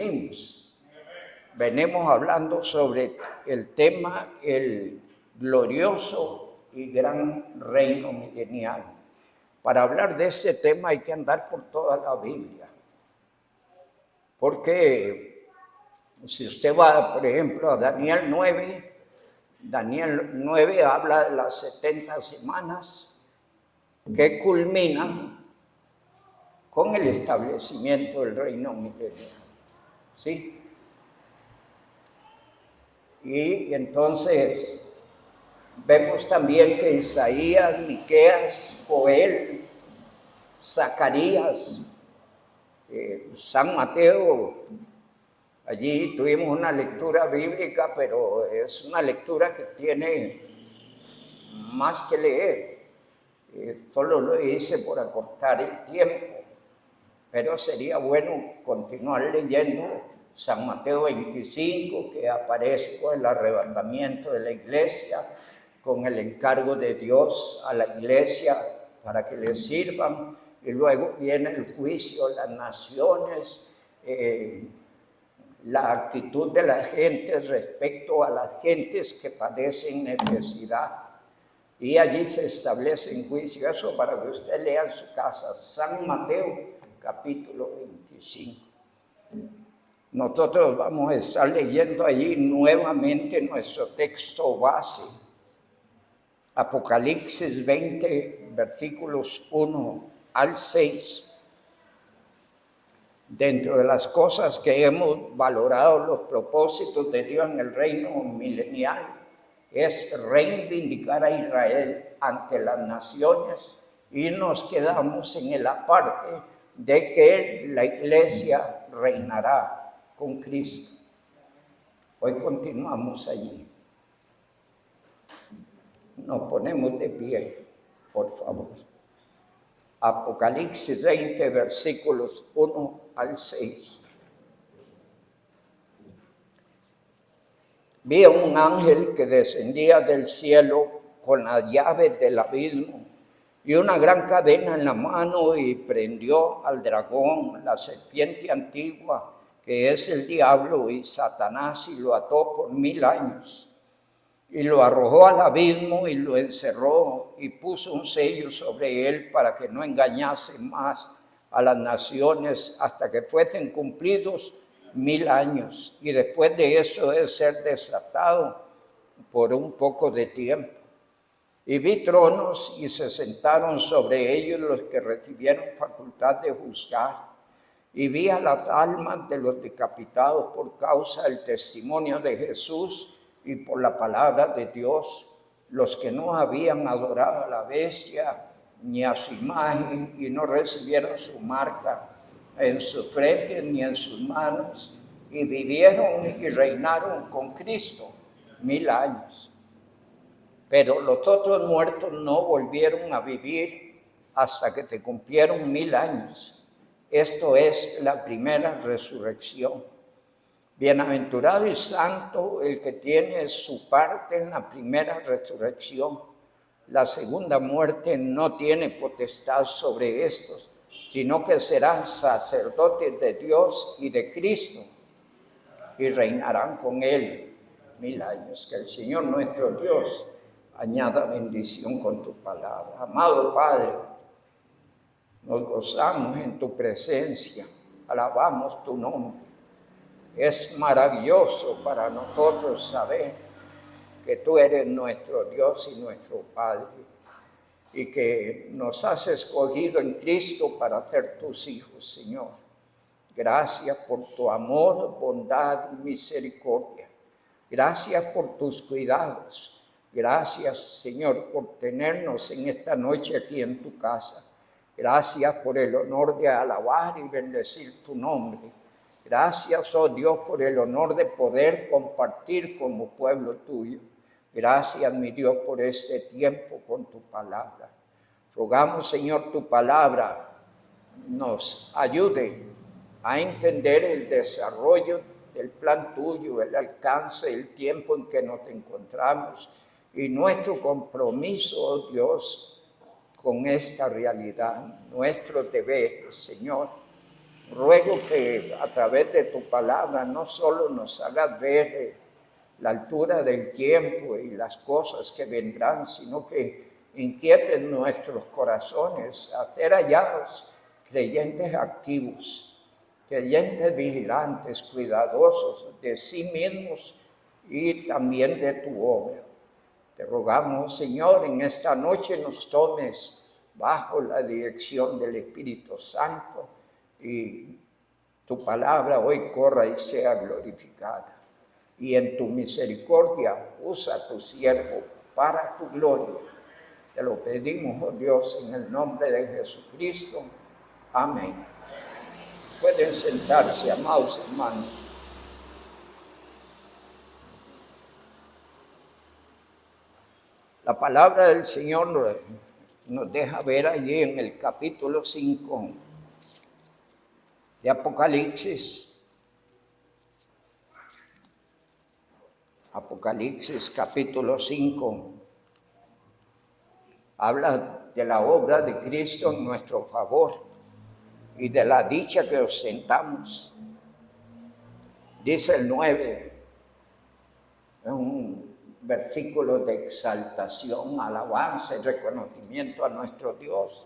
venimos. Venimos hablando sobre el tema, el glorioso y gran reino milenial. Para hablar de ese tema hay que andar por toda la Biblia. Porque si usted va, por ejemplo, a Daniel 9 habla de las 70 semanas que culminan con el establecimiento del reino milenial. ¿Sí? Y entonces vemos también que Isaías, Miqueas, Joel, Zacarías, San Mateo, allí tuvimos una lectura bíblica, pero es una lectura que tiene más que leer. Solo lo hice por acortar el tiempo, pero sería bueno continuar leyendo San Mateo 25, que aparece con el arrebatamiento de la iglesia, con el encargo de Dios a la iglesia para que le sirvan, y luego viene el juicio de las naciones, la actitud de la gente respecto a las gentes que padecen necesidad. Y allí se establece en juicio. Eso para que usted lea en su casa, San Mateo, capítulo 25. Nosotros vamos a estar leyendo allí nuevamente nuestro texto base, Apocalipsis 20, versículos 1 al 6. Dentro de las cosas que hemos valorado, los propósitos de Dios en el reino milenial, es reivindicar a Israel ante las naciones, y nos quedamos en la parte de que la iglesia reinará con Cristo. Hoy continuamos allí. Nos ponemos de pie, por favor. Apocalipsis 20, versículos 1 al 6. Vi a un ángel que descendía del cielo con las llaves del abismo y una gran cadena en la mano, y prendió al dragón, la serpiente antigua, que es el diablo y Satanás, y lo ató por 1000 años. Y lo arrojó al abismo y lo encerró, y puso un sello sobre él para que no engañase más a las naciones hasta que fuesen cumplidos 1000 años. Y después de eso es ser desatado por un poco de tiempo. Y vi tronos y se sentaron sobre ellos los que recibieron facultad de juzgar. Y vi a las almas de los decapitados por causa del testimonio de Jesús y por la palabra de Dios, los que no habían adorado a la bestia ni a su imagen, y no recibieron su marca en sus frentes ni en sus manos, y vivieron y reinaron con Cristo 1000 años. Pero los otros muertos no volvieron a vivir hasta que se cumplieron 1000 años. Esto es la primera resurrección. Bienaventurado y santo el que tiene su parte en la primera resurrección. La segunda muerte no tiene potestad sobre estos, sino que serán sacerdotes de Dios y de Cristo, y reinarán con él 1000 años. Que el Señor nuestro Dios añada bendición con tu palabra. Amado Padre, nos gozamos en tu presencia, alabamos tu nombre. Es maravilloso para nosotros saber que tú eres nuestro Dios y nuestro Padre, y que nos has escogido en Cristo para ser tus hijos, Señor. Gracias por tu amor, bondad y misericordia. Gracias por tus cuidados. Gracias, Señor, por tenernos en esta noche aquí en tu casa. Gracias por el honor de alabar y bendecir tu nombre. Gracias, oh Dios, por el honor de poder compartir como pueblo tuyo. Gracias, mi Dios, por este tiempo con tu palabra. Rogamos, Señor, tu palabra nos ayude a entender el desarrollo del plan tuyo, el alcance, el tiempo en que nos encontramos y nuestro compromiso, oh Dios, con esta realidad, nuestros deberes, Señor. ruego que a través de tu palabra no solo nos hagas ver la altura del tiempo y las cosas que vendrán, sino que inquieten nuestros corazones a ser hallados creyentes activos, creyentes vigilantes, cuidadosos de sí mismos y también de tu obra. Te rogamos, Señor, en esta noche nos tomes bajo la dirección del Espíritu Santo y tu palabra hoy corra y sea glorificada. Y en tu misericordia usa a tu siervo para tu gloria. Te lo pedimos, oh Dios, en el nombre de Jesucristo. Amén. Pueden sentarse, amados hermanos. La palabra del Señor nos deja ver allí en el capítulo 5 de Apocalipsis. Apocalipsis capítulo 5 habla de la obra de Cristo en nuestro favor y de la dicha que ostentamos. Dice el 9, es un versículo de exaltación, alabanza y reconocimiento a nuestro Dios.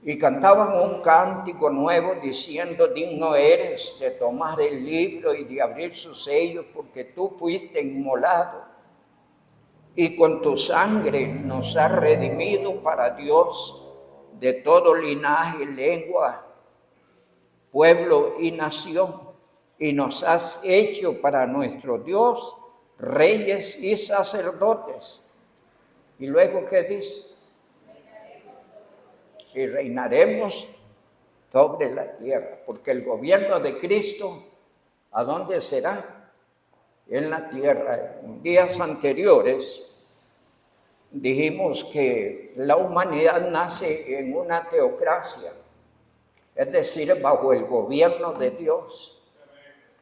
Y cantaban un cántico nuevo diciendo: digno eres de tomar el libro y de abrir sus sellos, porque tú fuiste inmolado y con tu sangre nos has redimido para Dios de todo linaje, lengua, pueblo y nación, y nos has hecho para nuestro Dios reyes y sacerdotes. Y luego, ¿qué dice? Y reinaremos sobre la tierra, porque el gobierno de Cristo, ¿a dónde será? En la tierra. En días anteriores dijimos que la humanidad nace en una teocracia, es decir, bajo el gobierno de Dios.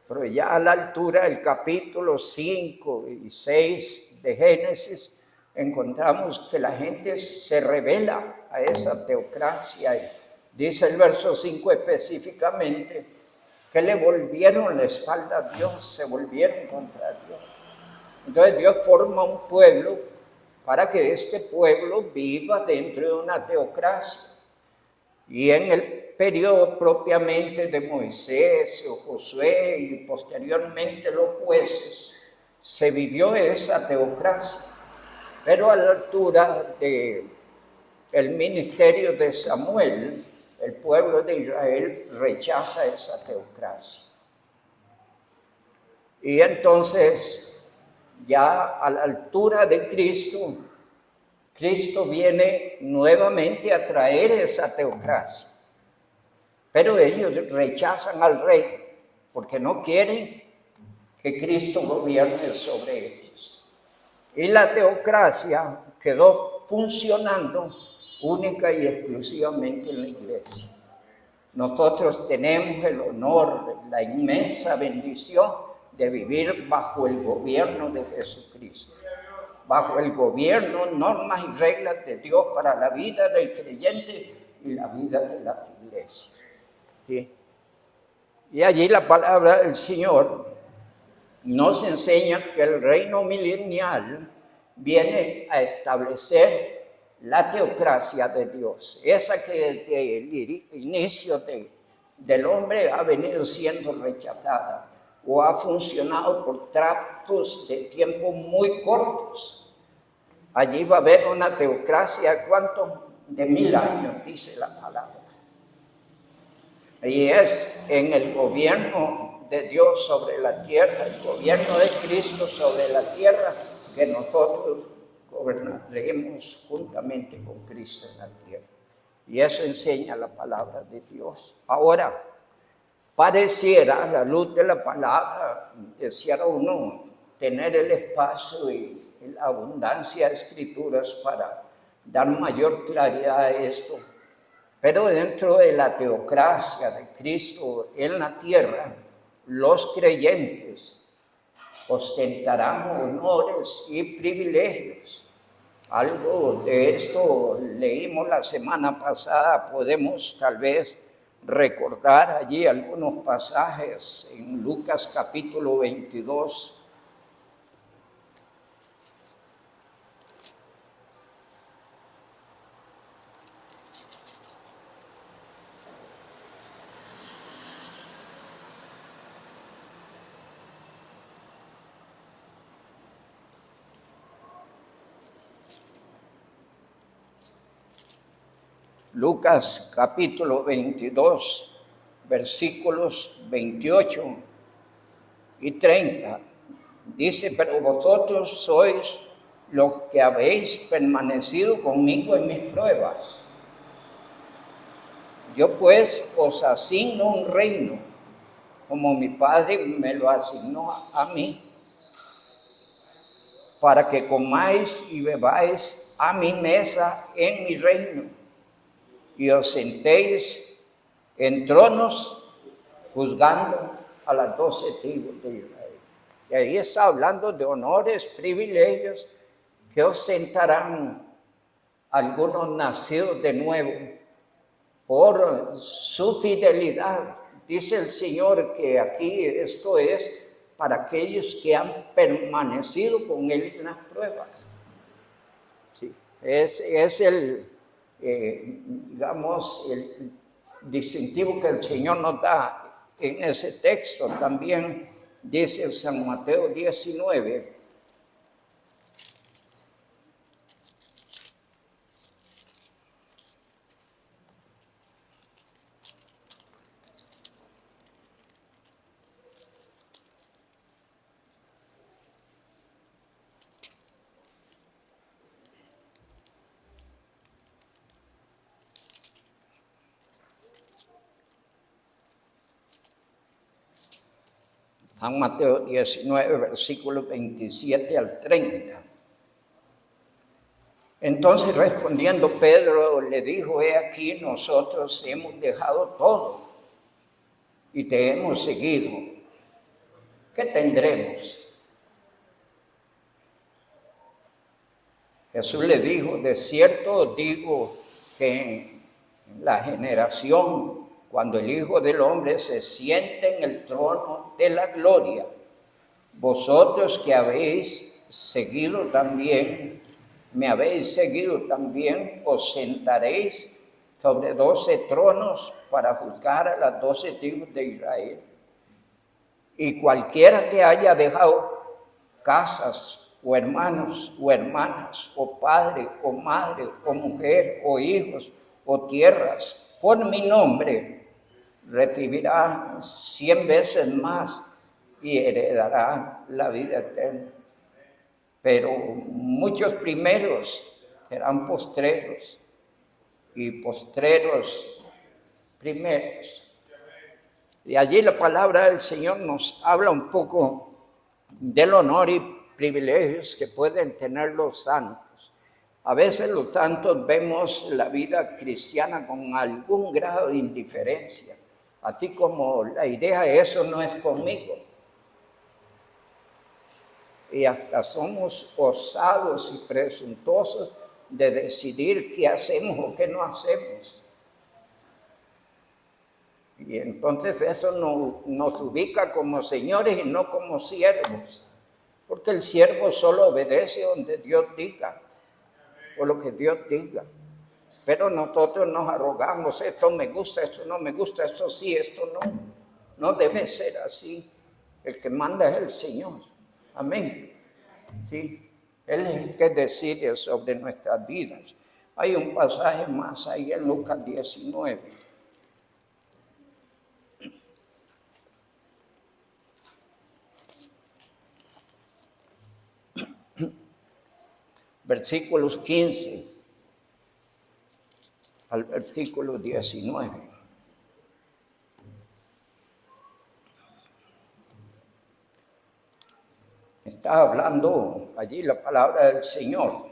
Pero ya a la altura del capítulo 5 y 6 de Génesis, encontramos que la gente se revela a esa teocracia. Y dice el verso 5 específicamente que le volvieron la espalda a Dios, se volvieron contra Dios. Entonces Dios forma un pueblo para que este pueblo viva dentro de una teocracia. Y en el periodo propiamente de Moisés o Josué y posteriormente los jueces, se vivió esa teocracia. Pero a la altura del ministerio de Samuel, el pueblo de Israel rechaza esa teocracia. Y entonces, ya a la altura de Cristo, Cristo viene nuevamente a traer esa teocracia. Pero ellos rechazan al rey porque no quieren que Cristo gobierne sobre ellos. Y la teocracia quedó funcionando única y exclusivamente en la iglesia. Nosotros tenemos el honor, la inmensa bendición de vivir bajo el gobierno de Jesucristo, bajo el gobierno, normas y reglas de Dios para la vida del creyente y la vida de las iglesias. ¿Sí? Y allí la palabra del Señor nos enseña que el reino milenial viene a establecer la teocracia de Dios, esa que desde el inicio del hombre ha venido siendo rechazada o ha funcionado por trapos de tiempo muy cortos. Allí va a haber una teocracia, ¿cuánto? De 1000 años, dice la palabra. Y es en el gobierno de Dios sobre la tierra, el gobierno de Cristo sobre la tierra, que nosotros gobernaremos juntamente con Cristo en la tierra. Y eso enseña la palabra de Dios. Ahora, pareciera, a la luz de la palabra, deseara uno tener el espacio y la abundancia de escrituras para dar mayor claridad a esto. Pero dentro de la teocracia de Cristo en la tierra, los creyentes ostentarán honores y privilegios. Algo de esto leímos la semana pasada, podemos tal vez recordar allí algunos pasajes en Lucas capítulo 22. Lucas capítulo 22, versículos 28 y 30. Dice, pero vosotros sois los que habéis permanecido conmigo en mis pruebas. Yo pues os asigno un reino, como mi Padre me lo asignó a mí, para que comáis y bebáis a mi mesa en mi reino, y os sentéis en tronos juzgando a las 12 tribus de Israel. Y ahí está hablando de honores, privilegios que ostentarán algunos nacidos de nuevo por su fidelidad. Dice el Señor que aquí esto es para aquellos que han permanecido con Él en las pruebas. Sí, es el, digamos, el distintivo que el Señor nos da en ese texto. También dice San Mateo 19. San Mateo 19, versículos 27 al 30. Entonces respondiendo Pedro le dijo, he aquí nosotros hemos dejado todo y te hemos seguido. ¿Qué tendremos? Jesús le dijo, de cierto os digo que en la generación, cuando el Hijo del Hombre se siente en el trono de la gloria, vosotros que habéis seguido también, me habéis seguido también, os sentaréis sobre 12 tronos para juzgar a las 12 tribus de Israel. Y cualquiera que haya dejado casas, o hermanos, o hermanas, o padre, o madre, o mujer, o hijos, o tierras, por mi nombre, recibirá 100 veces más y heredará la vida eterna. Pero muchos primeros serán postreros, y postreros primeros. Y allí la palabra del Señor nos habla un poco del honor y privilegios que pueden tener los santos. A veces los santos vemos la vida cristiana con algún grado de indiferencia, así como la idea de eso no es conmigo. Y hasta somos osados y presuntuosos de decidir qué hacemos o qué no hacemos. Y entonces eso nos ubica como señores y no como siervos, porque el siervo solo obedece donde Dios diga, o lo que Dios diga. Pero nosotros nos arrogamos, esto me gusta, esto no me gusta, esto sí, esto no. No debe ser así. El que manda es el Señor. Amén. Sí, Él es el que decide sobre nuestras vidas. Hay un pasaje más ahí en Lucas 19. Versículos 15 al versículo 19. Está hablando allí la palabra del Señor,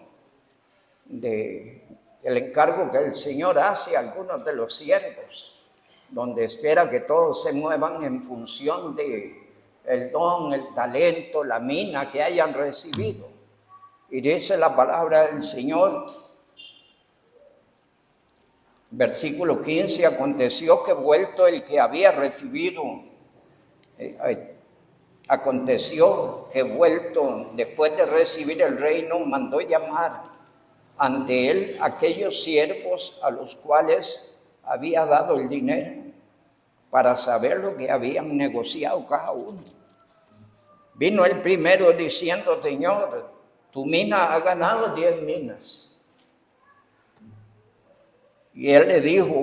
del encargo que el Señor hace a algunos de los siervos, donde espera que todos se muevan en función de el don, el talento, la mina que hayan recibido. Y dice la palabra del Señor, Versículo 15, aconteció que vuelto el que había recibido, aconteció que vuelto después de recibir el reino, mandó llamar ante él aquellos siervos a los cuales había dado el dinero para saber lo que habían negociado cada uno. Vino el primero diciendo: Señor, tu mina ha ganado 10 minas. Y él le dijo: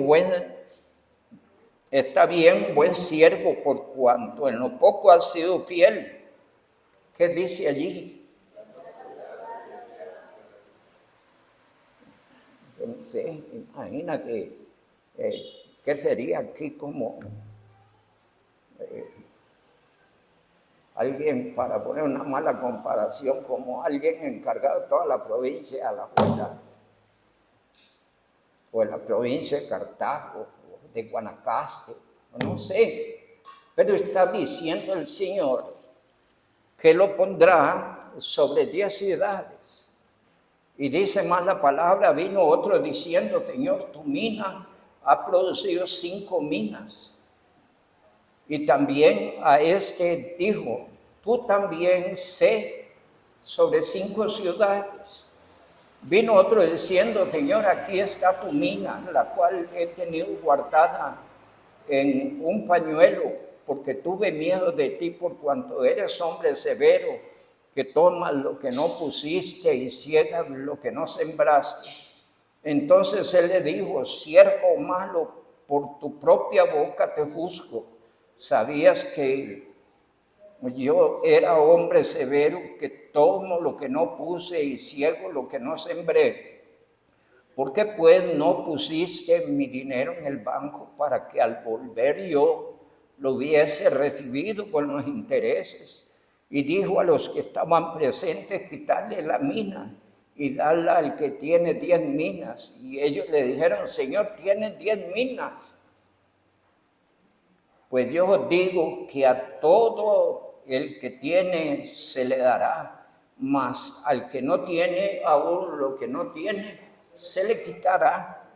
está bien, buen siervo, por cuanto en lo poco has sido fiel. ¿Qué dice allí? Yo no sé, imagínate, ¿qué sería aquí como alguien, para poner una mala comparación, como alguien encargado de toda la provincia de Alajuela, o en la provincia de Cartago, o de Guanacaste, no sé, pero está diciendo el Señor que lo pondrá sobre 10 ciudades. Y dice más la palabra: vino otro diciendo: Señor, tu mina ha producido 5 minas. Y también a este dijo: tú también sé sobre 5 ciudades. Vino otro diciendo: Señor, aquí está tu mina, la cual he tenido guardada en un pañuelo, porque tuve miedo de ti, por cuanto eres hombre severo, que tomas lo que no pusiste y ciegas lo que no sembraste. Entonces él le dijo: siervo malo, por tu propia boca te juzgo. ¿Sabías que yo era hombre severo, que tomo lo que no puse y ciego lo que no sembré? ¿Por qué pues no pusiste mi dinero en el banco, para que al volver yo lo hubiese recibido con los intereses? Y dijo a los que estaban presentes: quitarle la mina y darla al que tiene 10 minas. Y ellos le dijeron: Señor, tiene 10 minas. Pues yo os digo que a todo el que tiene se le dará, mas al que no tiene, aún lo que no tiene se le quitará.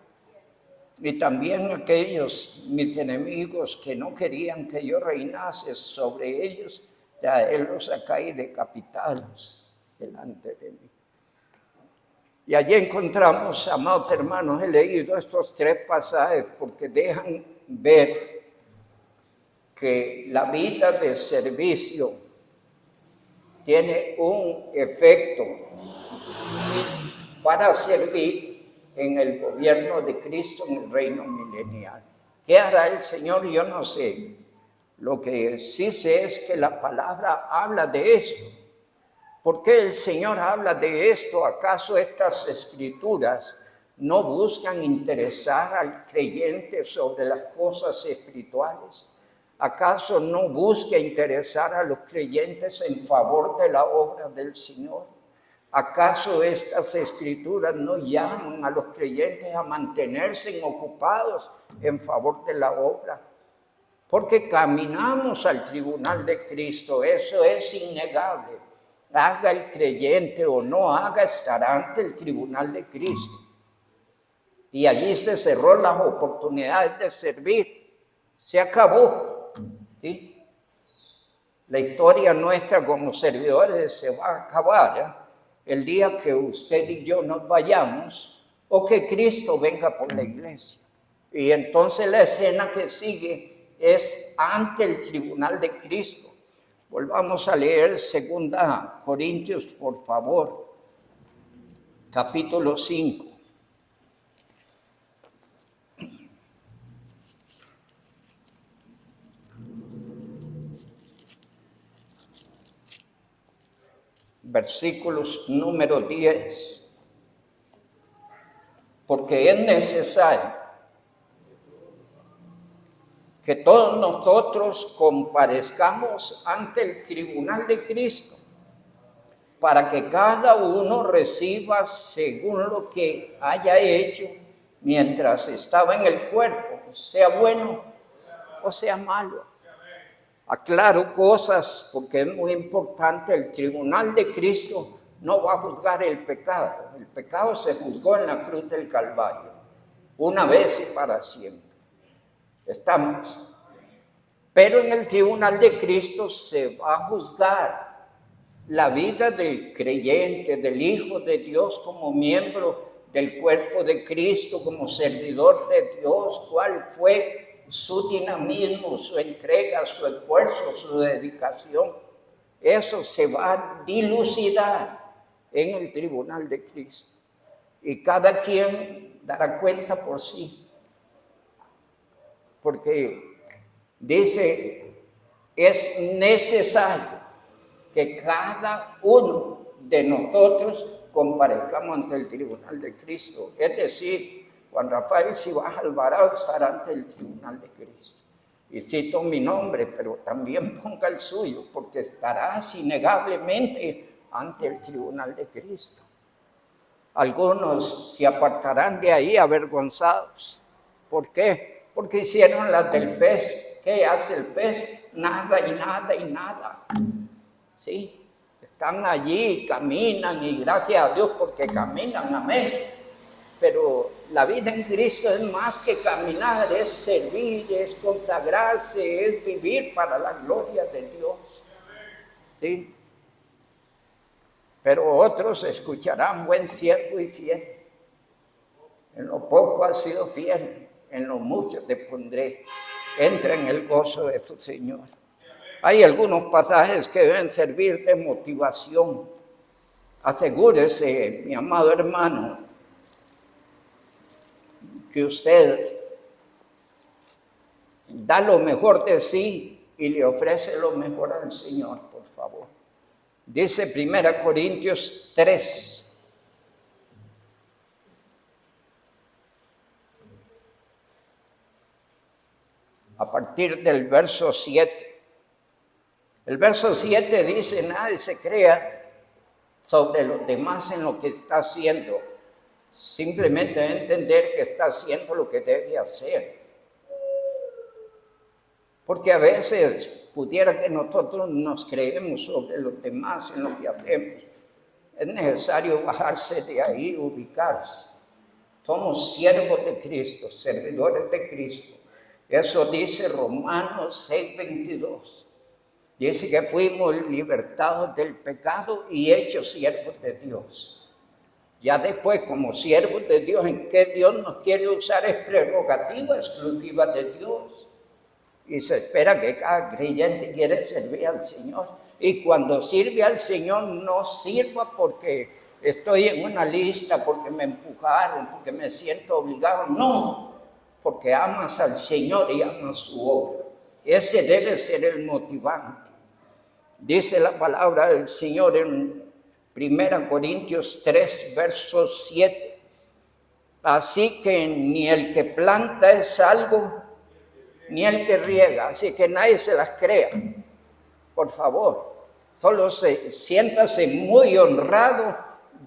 Y también aquellos mis enemigos que no querían que yo reinase sobre ellos, ya él los sacáis decapitados delante de mí. Y allí encontramos, amados hermanos, he leído estos 3 pasajes porque dejan ver que la vida de servicio tiene un efecto para servir en el gobierno de Cristo, en el reino milenial. ¿Qué hará el Señor? Yo no sé. Lo que sí sé es que la palabra habla de esto. ¿Por qué el Señor habla de esto? ¿Acaso estas escrituras no buscan interesar al creyente sobre las cosas espirituales? ¿Acaso no busca interesar a los creyentes en favor de la obra del Señor? ¿Acaso estas escrituras no llaman a los creyentes a mantenerse ocupados en favor de la obra? Porque caminamos al tribunal de Cristo, eso es innegable. Haga el creyente o no haga, estará ante el tribunal de Cristo. Y allí se cerró las oportunidades de servir. Se acabó. ¿Sí? La historia nuestra como servidores se va a acabar el día que usted y yo nos vayamos, o que Cristo venga por la iglesia. Y entonces la escena que sigue es ante el tribunal de Cristo. Volvamos a leer 2 Corintios, por favor, capítulo 5. Versículos número 10. Porque es necesario que todos nosotros comparezcamos ante el tribunal de Cristo, para que cada uno reciba según lo que haya hecho mientras estaba en el cuerpo, sea bueno o sea malo. Aclaro cosas porque es muy importante. El tribunal de Cristo no va a juzgar el pecado. El pecado se juzgó en la cruz del Calvario. una vez y para siempre. Estamos. Pero en el tribunal de Cristo se va a juzgar la vida del creyente, del Hijo de Dios como miembro del cuerpo de Cristo, como servidor de Dios, cuál fue su dinamismo, su entrega, su esfuerzo, su dedicación. Eso se va a dilucidar en el tribunal de Cristo. Y cada quien dará cuenta por sí. Porque dice, es necesario que cada uno de nosotros comparezcamos ante el tribunal de Cristo. Es decir, Juan Rafael Cibaja Alvarado estará ante el tribunal de Cristo. Y cito mi nombre, pero también ponga el suyo, porque estarás innegablemente ante el tribunal de Cristo. Algunos se apartarán de ahí avergonzados. ¿Por qué? Porque hicieron las del pez. ¿Qué hace el pez? Nada y nada y nada. Sí, están allí, caminan y gracias a Dios porque caminan, amén. Pero la vida en Cristo es más que caminar, es servir, es consagrarse, es vivir para la gloria de Dios. ¿Sí? Pero otros escucharán, buen siervo y fiel. En lo poco has sido fiel, en lo mucho te pondré. Entra en el gozo de tu Señor. Hay algunos pasajes que deben servir de motivación. Asegúrese, mi amado hermano, que usted da lo mejor de sí y le ofrece lo mejor al Señor, por favor. Dice 1 Corintios 3. A partir del verso 7. El verso 7 dice, nadie se crea sobre los demás en lo que está haciendo. Simplemente entender que está haciendo lo que debe hacer. Porque a veces pudiera que nosotros nos creemos sobre los demás en lo que hacemos. Es necesario bajarse de ahí, ubicarse. Somos siervos de Cristo, servidores de Cristo. Eso dice Romanos 6:22. Dice que fuimos libertados del pecado y hechos siervos de Dios. Ya después, como siervos de Dios, en qué Dios nos quiere usar es prerrogativa exclusiva de Dios. Y se espera que cada creyente quiere servir al Señor. Y cuando sirve al Señor, no sirva porque estoy en una lista, porque me empujaron, porque me siento obligado. No, porque amas al Señor y amas su obra. Ese debe ser el motivante. Dice la palabra del Señor en 1 Corintios 3, verso 7. Así que ni el que planta es algo, ni el que riega. Así que nadie se las crea. Por favor, solo siéntase muy honrado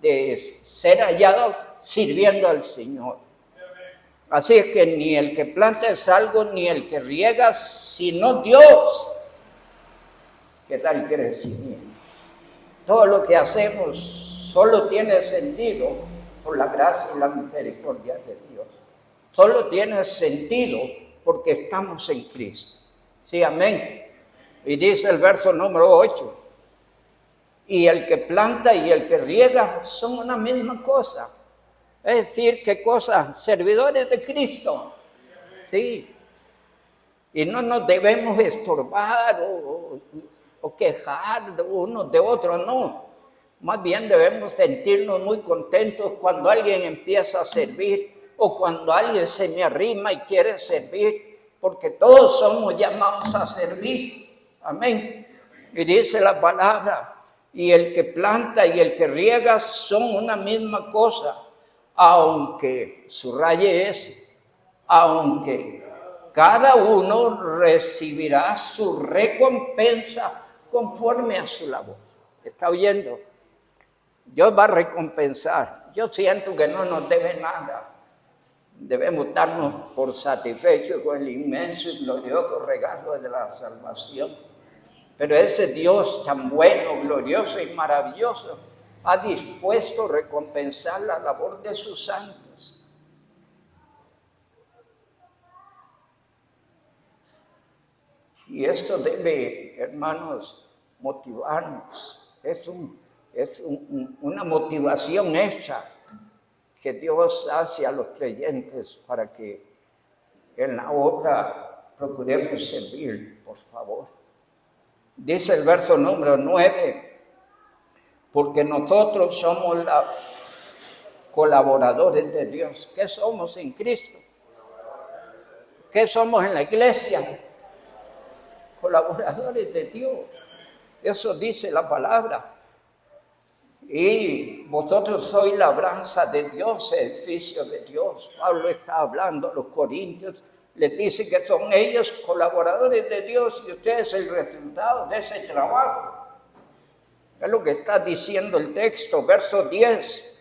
de ser hallado sirviendo al Señor. Así es que ni el que planta es algo, ni el que riega, sino Dios que da el crecimiento. Todo lo que hacemos solo tiene sentido por la gracia y la misericordia de Dios. Solo tiene sentido porque estamos en Cristo. Sí, amén. Y dice el verso número 8. Y el que planta y el que riega son una misma cosa. Es decir, ¿qué cosa? Servidores de Cristo. Sí. Y no nos debemos estorbar o quejar de unos de otros, no. Más bien debemos sentirnos muy contentos cuando alguien empieza a servir o cuando alguien se me arrima y quiere servir, porque todos somos llamados a servir. Amén. Y dice la palabra, y el que planta y el que riega son una misma cosa, aunque, subraye eso, aunque cada uno recibirá su recompensa conforme a su labor. ¿Está oyendo? Dios va a recompensar. Yo siento que no nos debe nada. Debemos darnos por satisfechos con el inmenso y glorioso regalo de la salvación. Pero ese Dios tan bueno, glorioso y maravilloso ha dispuesto a recompensar la labor de sus santos. Y esto debe, hermanos, motivarnos. Es una motivación hecha que Dios hace a los creyentes para que en la obra procuremos servir, por favor. Dice el verso número 9, porque nosotros somos los colaboradores de Dios. ¿Qué somos en Cristo? ¿Qué somos en la iglesia? Colaboradores de Dios. Eso dice la palabra. Y vosotros sois labranza de Dios, edificio de Dios. Pablo está hablando a los corintios, les dice que son ellos colaboradores de Dios y ustedes el resultado de ese trabajo. Es lo que está diciendo el texto, verso 10.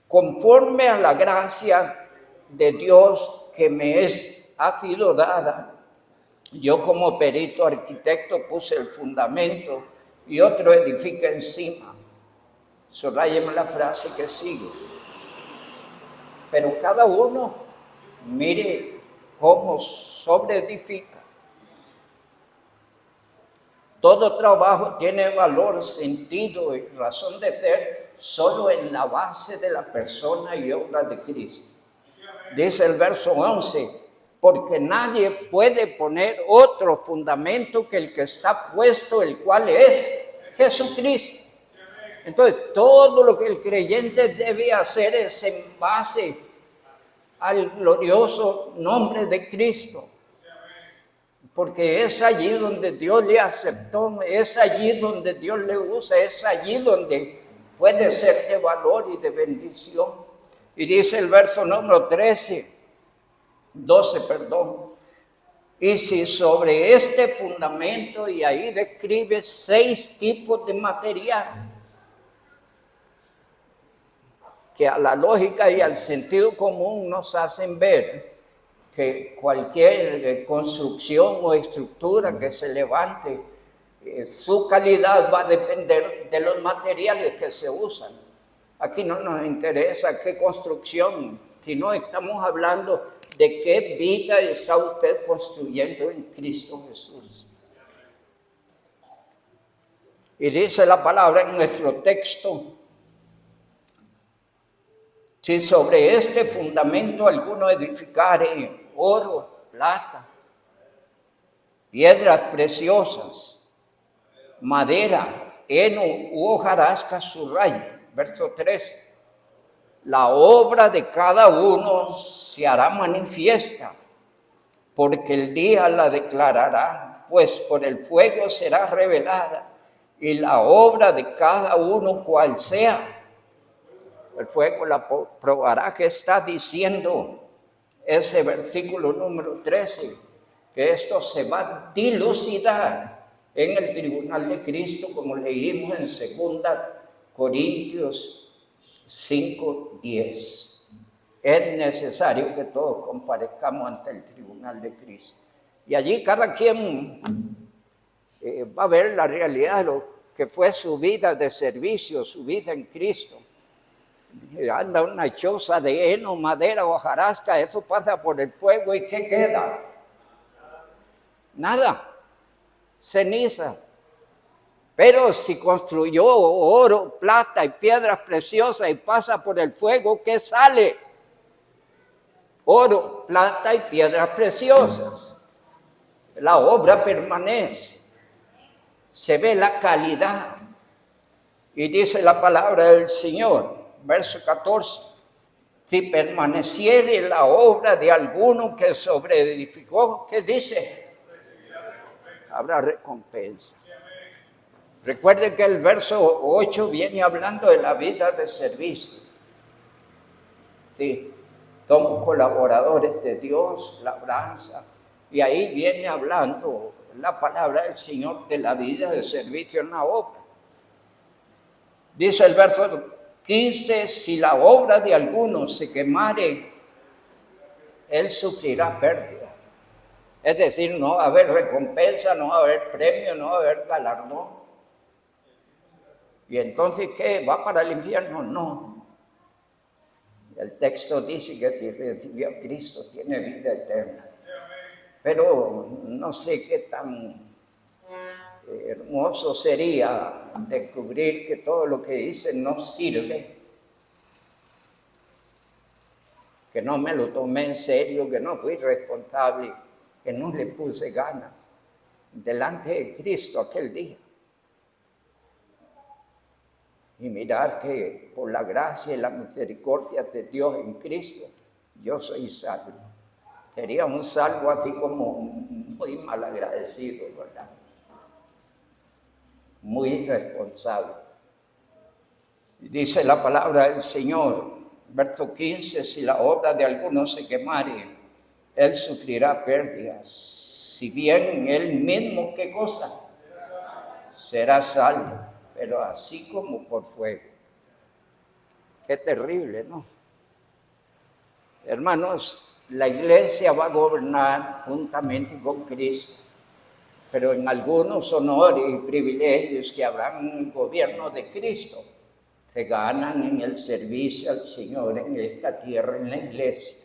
Conforme a la gracia de Dios que me ha sido dada, yo como perito arquitecto puse el fundamento y otro edifica encima. Subrayemos la frase que sigue. Pero cada uno mire cómo sobreedifica. Todo trabajo tiene valor, sentido y razón de ser solo en la base de la persona y obra de Cristo. Dice el verso 11, porque nadie puede poner otro fundamento que el que está puesto, el cual es Jesucristo. Entonces, todo lo que el creyente debe hacer es en base al glorioso nombre de Cristo. Porque es allí donde Dios le aceptó, es allí donde Dios le usa, es allí donde puede ser de valor y de bendición. Y dice el verso número 12, y si sobre este fundamento, y ahí describe 6 tipos de material, que a la lógica y al sentido común nos hacen ver que cualquier construcción o estructura que se levante, su calidad va a depender de los materiales que se usan. Aquí no nos interesa qué construcción, sino estamos hablando de qué vida está usted construyendo en Cristo Jesús. Y dice la palabra en nuestro texto, si sobre este fundamento alguno edificare oro, plata, piedras preciosas, madera, heno u hojarasca, subraya, verso 13. La obra de cada uno se hará manifiesta, porque el día la declarará, pues por el fuego será revelada, y la obra de cada uno cual sea, el fuego la probará. ¿Qué está diciendo ese versículo número 13? Que esto se va a dilucidar en el tribunal de Cristo, como leímos en 2 Corintios 5:10. Es necesario que todos comparezcamos ante el tribunal de Cristo. Y allí cada quien va a ver la realidad de lo que fue su vida de servicio, su vida en Cristo. Anda una choza de heno, madera o hojarasca, eso pasa por el fuego y ¿qué queda? Nada, ceniza. Pero si construyó oro, plata y piedras preciosas y pasa por el fuego, ¿qué sale? Oro, plata y piedras preciosas. La obra permanece, se ve la calidad. Y dice la palabra del Señor, verso 14, si permaneciere la obra de alguno que sobreedificó, ¿qué dice? Habrá recompensa. Recuerden que el verso 8 viene hablando de la vida de servicio. Sí, somos colaboradores de Dios, labranza. Y ahí viene hablando la palabra del Señor de la vida de servicio en la obra. Dice el verso 15, si la obra de alguno se quemare, él sufrirá pérdida. Es decir, no va a haber recompensa, no va a haber premio, no va a haber galardón. ¿Y entonces qué? ¿Va para el infierno? No. El texto dice que si recibió a Cristo tiene vida eterna. Pero no sé qué tan hermoso sería descubrir que todo lo que dicen no sirve, que no me lo tomé en serio, que no fui responsable, que no le puse ganas delante de Cristo aquel día. Y mirar que por la gracia y la misericordia de Dios en Cristo, yo soy salvo. Sería un salvo así como muy malagradecido, ¿verdad? Muy irresponsable. Dice la palabra del Señor, verso 15, si la obra de alguno se quemare, él sufrirá pérdidas. Si bien él mismo, ¿qué cosa? Será salvo, pero así como por fuego. Qué terrible, ¿no? Hermanos, la iglesia va a gobernar juntamente con Cristo, pero en algunos honores y privilegios que habrán en el gobierno de Cristo, se ganan en el servicio al Señor en esta tierra, en la iglesia.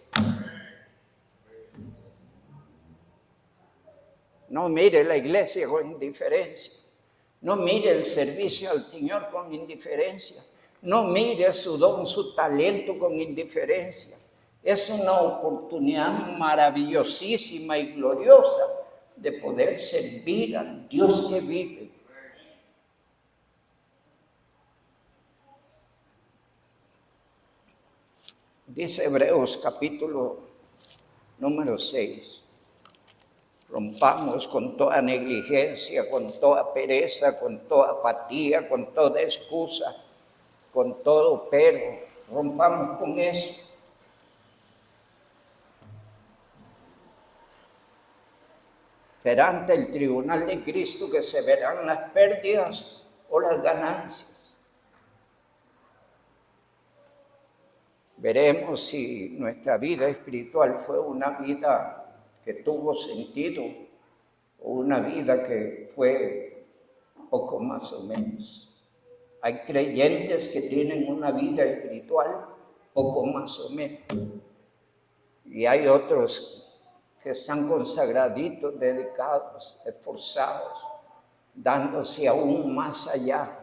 No mire la iglesia con indiferencia. No mire el servicio al Señor con indiferencia. No mire su don, su talento con indiferencia. Es una oportunidad maravillosísima y gloriosa de poder servir al Dios que vive. Dice Hebreos capítulo número 6. Rompamos con toda negligencia, con toda pereza, con toda apatía, con toda excusa, con todo pero. Rompamos con eso. Será ante el tribunal de Cristo que se verán las pérdidas o las ganancias. Veremos si nuestra vida espiritual fue una vida que tuvo sentido o una vida que fue poco más o menos. Hay creyentes que tienen una vida espiritual poco más o menos. Y hay otros que están consagraditos, dedicados, esforzados, dándose aún más allá.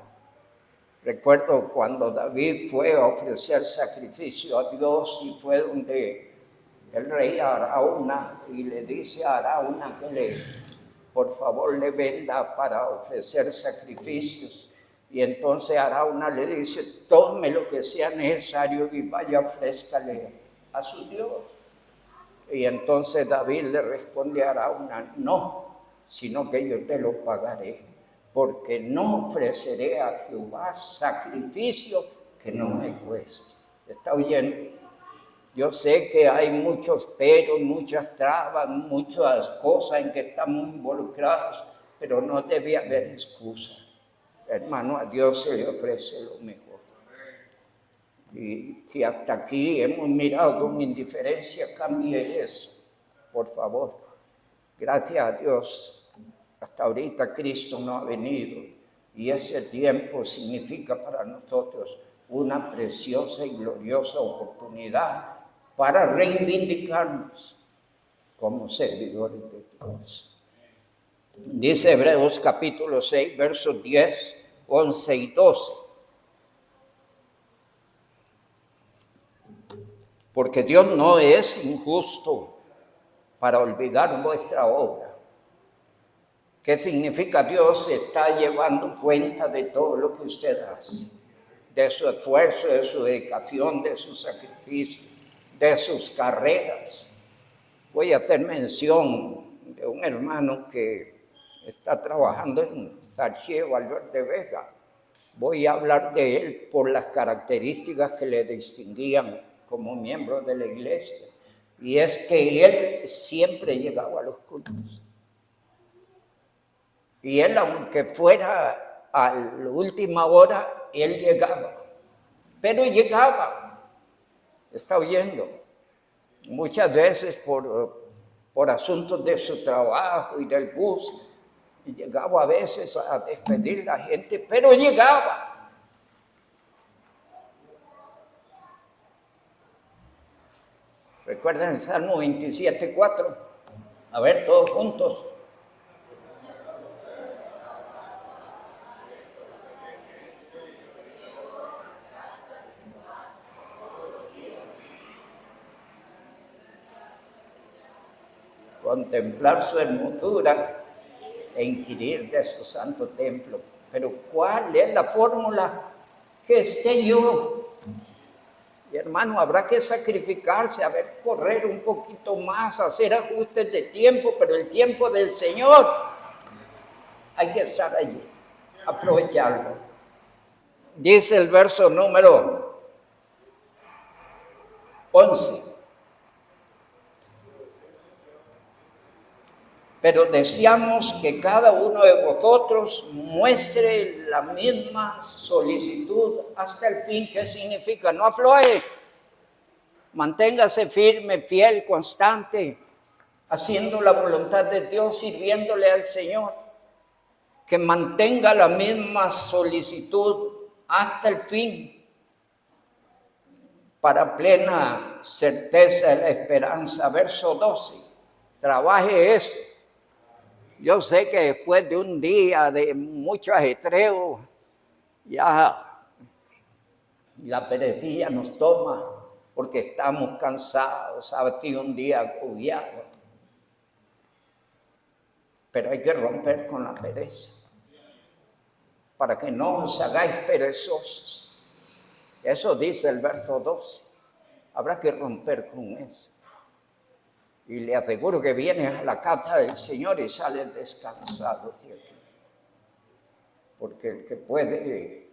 Recuerdo cuando David fue a ofrecer sacrificio a Dios y fue donde el rey Arauna y le dice a Arauna que por favor le venda para ofrecer sacrificios. Y entonces Arauna le dice, tome lo que sea necesario y vaya ofrézcale a su Dios. Y entonces David le responde a Arauna, no, sino que yo te lo pagaré, porque no ofreceré a Jehová sacrificio que no me cueste. ¿Está oyendo? Yo sé que hay muchos peros, muchas trabas, muchas cosas en que estamos involucrados, pero no debe haber excusa. Hermano, a Dios se le ofrece lo mejor. Y si hasta aquí hemos mirado con indiferencia, cambie eso, por favor. Gracias a Dios, hasta ahorita Cristo no ha venido y ese tiempo significa para nosotros una preciosa y gloriosa oportunidad para reivindicarnos como servidores de Dios. Dice Hebreos capítulo 6, versos 10, 11 y 12. Porque Dios no es injusto para olvidar vuestra obra. ¿Qué significa? Dios está llevando cuenta de todo lo que usted hace, de su esfuerzo, de su dedicación, de su sacrificio, de sus carreras. Voy a hacer mención de un hermano que está trabajando en Sarcheo, Valverde Vega. Voy a hablar de él por las características que le distinguían como miembro de la iglesia. Y es que él siempre llegaba a los cultos. Y él, aunque fuera a la última hora, él llegaba. Pero llegaba. ¿Está oyendo? Muchas veces por asuntos de su trabajo y del bus, y llegaba a veces a despedir a la gente, pero llegaba. ¿Recuerdan el Salmo 27:4? A ver, todos juntos. Contemplar su hermosura e inquirir de su santo templo. Pero ¿cuál es la fórmula? Que esté yo. Y hermano, habrá que sacrificarse, a ver, correr un poquito más, hacer ajustes de tiempo, pero el tiempo del Señor hay que estar allí, aprovecharlo. Dice el verso número 11. Pero deseamos que cada uno de vosotros muestre la misma solicitud hasta el fin. ¿Qué significa? No afloje. Manténgase firme, fiel, constante, haciendo la voluntad de Dios, sirviéndole al Señor. Que mantenga la misma solicitud hasta el fin, para plena certeza de la esperanza. Verso 12. Trabaje eso. Yo sé que después de un día de mucho ajetreo, ya la perecilla nos toma porque estamos cansados, ha sido un día agobiado. Pero hay que romper con la pereza, para que no os hagáis perezosos. Eso dice el verso 12. Habrá que romper con eso. Y le aseguro que vienes a la casa del Señor y sales descansado de aquí. Porque el que puede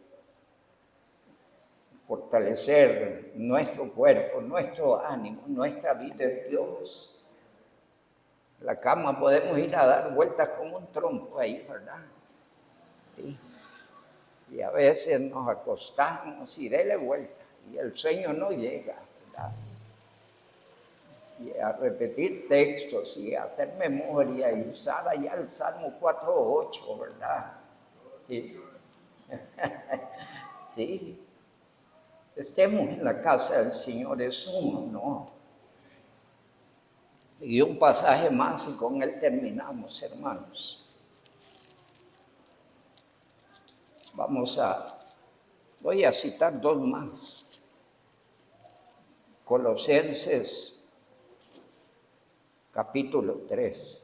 fortalecer nuestro cuerpo, nuestro ánimo, nuestra vida es Dios. La cama podemos ir a dar vueltas como un trompo ahí, ¿verdad? Sí. Y a veces nos acostamos y dele vuelta y el sueño no llega, ¿verdad? Y a repetir textos y a hacer memoria y usar allá el Salmo 4:8, ¿verdad? Sí. Sí. Estemos en la casa del Señor, es un honor. Y un pasaje más y con él terminamos, hermanos. Voy a citar dos más. Colosenses capítulo 3.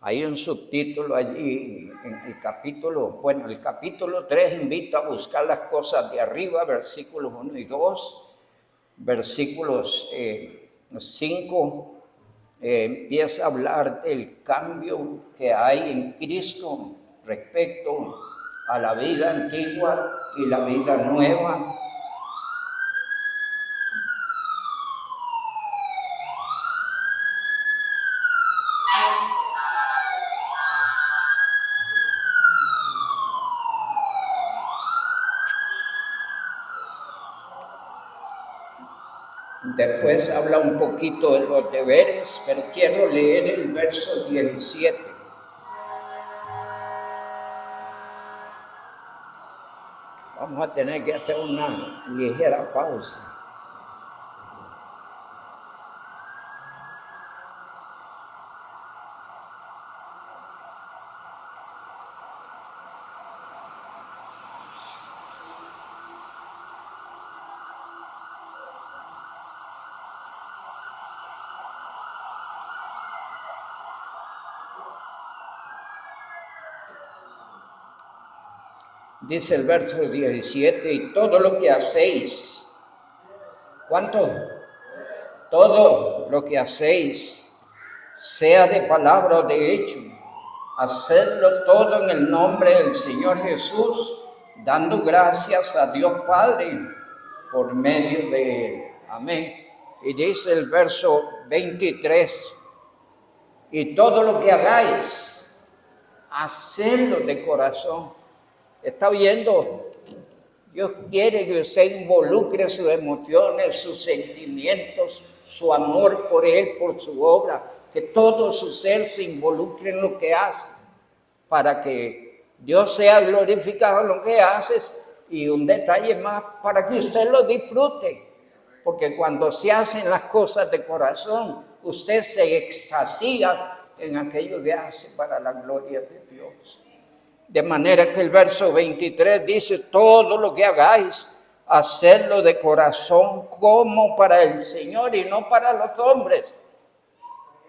Hay un subtítulo allí en el capítulo 3 invita a buscar las cosas de arriba, versículos 1 y 2, versículos 5, empieza a hablar del cambio que hay en Cristo respecto a la vida antigua y la vida nueva. Después habla un poquito de los deberes, pero quiero leer el verso 17. Vamos a tener que hacer una ligera pausa. Dice el verso 17, y todo lo que hacéis, ¿cuánto? Todo lo que hacéis, sea de palabra o de hecho, hacedlo todo en el nombre del Señor Jesús, dando gracias a Dios Padre por medio de Él. Amén. Y dice el verso 23, y todo lo que hagáis, hacedlo de corazón. ¿Está oyendo? Dios quiere que usted involucre sus emociones, sus sentimientos, su amor por Él, por su obra, que todo su ser se involucre en lo que hace, para que Dios sea glorificado en lo que haces Y un detalle más para que usted lo disfrute, porque cuando se hacen las cosas de corazón, usted se extasía en aquello que hace para la gloria de Dios. De manera que el verso 23 dice, todo lo que hagáis, hacedlo de corazón como para el Señor y no para los hombres.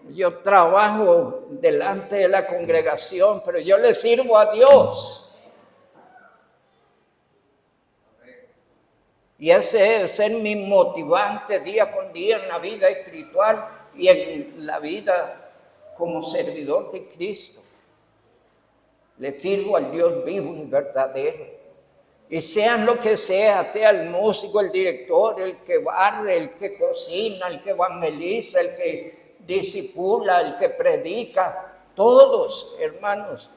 Yo trabajo delante de la congregación, pero yo le sirvo a Dios. Y ese es ser mi motivante día con día en la vida espiritual y en la vida como servidor de Cristo. Le sirvo al Dios vivo y verdadero. Y sean lo que sea el músico, el director, el que barre, el que cocina, el que evangeliza, el que discipula, el que predica, todos, hermanos,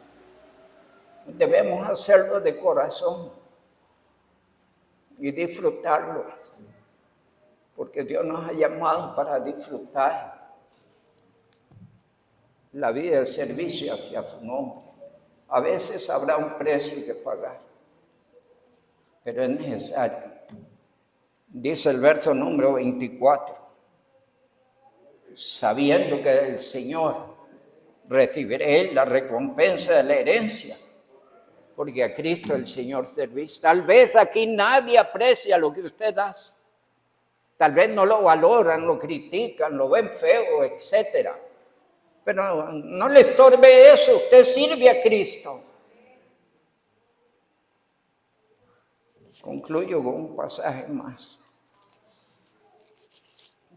debemos hacerlo de corazón y disfrutarlo, porque Dios nos ha llamado para disfrutar la vida de servicio hacia su nombre. A veces habrá un precio que pagar, pero es necesario. Dice el verso número 24, sabiendo que del Señor recibiré la recompensa de la herencia, porque a Cristo el Señor servís. Tal vez aquí nadie aprecia lo que usted hace. Tal vez no lo valoran, lo critican, lo ven feo, etcétera. Pero no le estorbe eso, usted sirve a Cristo. Concluyo con un pasaje más.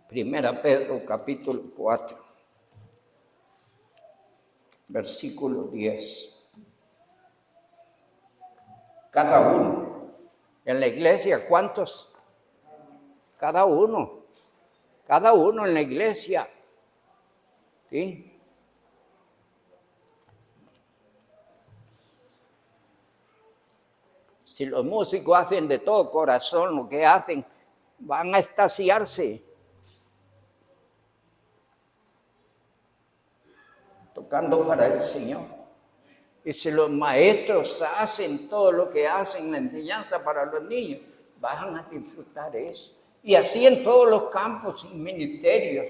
Primera Pedro, capítulo 4, versículo 10. Cada uno. En la iglesia, ¿cuántos? Cada uno en la iglesia. ¿Sí? Si los músicos hacen de todo corazón lo que hacen, van a extasiarse. Tocando para el Señor. Y si los maestros hacen todo lo que hacen, la enseñanza para los niños, van a disfrutar eso. Y así en todos los campos y ministerios.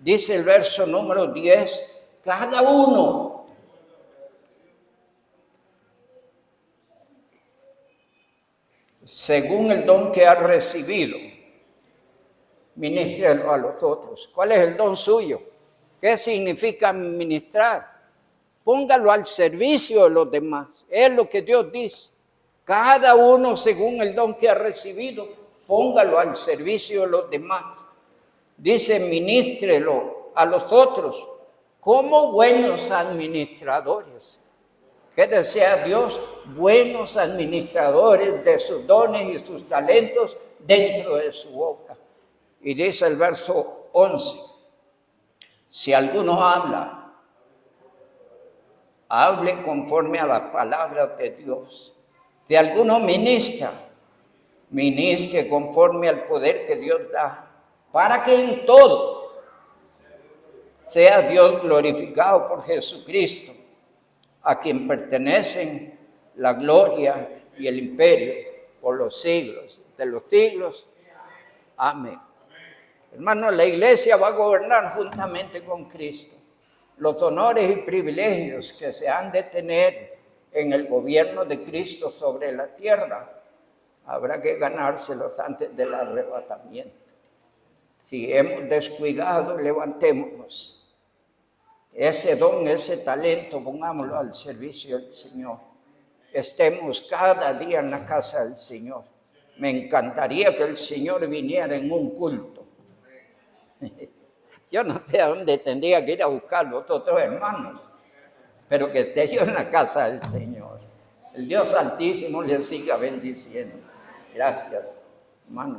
Dice el verso número 10, cada uno según el don que ha recibido, ministrelo a los otros. ¿Cuál es el don suyo? ¿Qué significa ministrar? Póngalo al servicio de los demás. Es lo que Dios dice. Cada uno según el don que ha recibido, póngalo al servicio de los demás. Dice, ministrelo a los otros como buenos administradores. ¿Qué desea Dios? Buenos administradores de sus dones y sus talentos dentro de su obra. Y dice el verso 11, si alguno habla, hable conforme a las palabras de Dios. Si alguno ministra, ministre conforme al poder que Dios da, para que en todo sea Dios glorificado por Jesucristo, a quien pertenecen la gloria y el imperio por los siglos de los siglos. Amén. Hermanos, la iglesia va a gobernar juntamente con Cristo. Los honores y privilegios que se han de tener en el gobierno de Cristo sobre la tierra, habrá que ganárselos antes del arrebatamiento. Si hemos descuidado, levantémonos. Ese don, ese talento, pongámoslo al servicio del Señor. Estemos cada día en la casa del Señor. Me encantaría que el Señor viniera en un culto. Yo no sé a dónde tendría que ir a buscar los otros hermanos, pero que esté yo en la casa del Señor. El Dios Altísimo les siga bendiciendo. Gracias, hermanos.